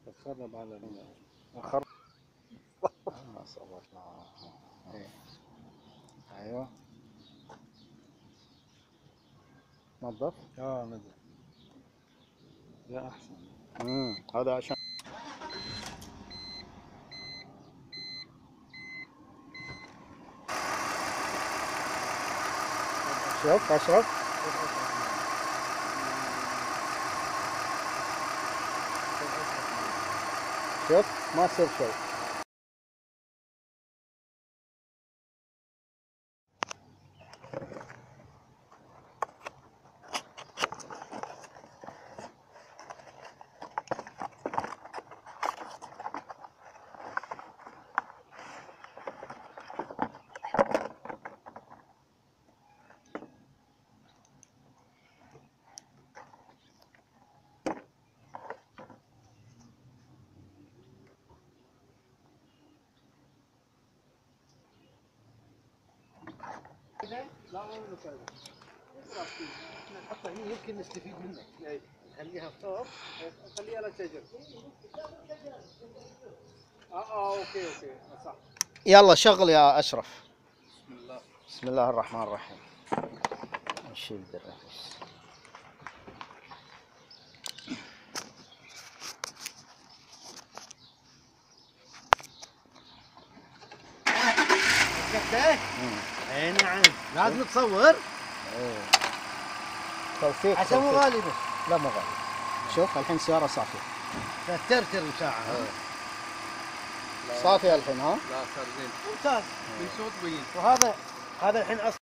تخرب على خرب. ايوه نظف. نظف. لا احسن. هذا عشان شوف اشرف. شوف ما يصير شيء. لا ما منه فايدة. نحطها هنا يمكن نستفيد منه. نخليها فوق نخليها على شجر. اوكي صح. يلا شغل يا اشرف. بسم الله. بسم الله الرحمن الرحيم. نشيل الرئيس. اي نعم لازم تصور. توثيق عشان مو غالي بس. لا مو غالي. شوف الحين السيارة صافية. ترتر ساعة. صافية الحين ها؟ لا صار زين. ممتاز. من صوت بين. وهذا الحين اصلا